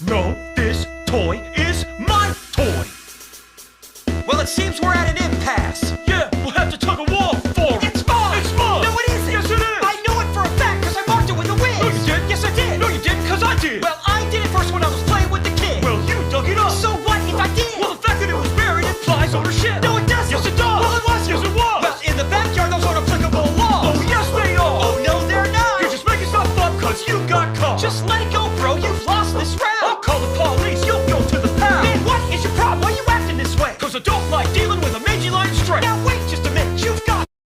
No, this toy is my toy. Well, it seems we're at an impasse. Yeah, we'll have to tug a war for it. It's mine! It's mine! No, it isn't! Yes, it is! I know it for a fact because I marked it with a whiz! No, you didn't. Yes, I did! No, you didn't, because I did. Well, I did it first when I was playing with the kid. Well, you dug it up. So what if I did? Well, the fact that it was buried implies ownership. No, it doesn't! Yes, it does. Well, it was! Yes, it was. Well, in the backyard, those aren't applicable laws! Oh, yes, they are. Oh, no, they're not! You're just making stuff up because you got caught. Just let it go, bro! You've lost this round! I'll call the police. You'll go to the pound. Man, what is your problem? Why are you acting this way? Because I don't like dealing with a mangy lion stray. Now,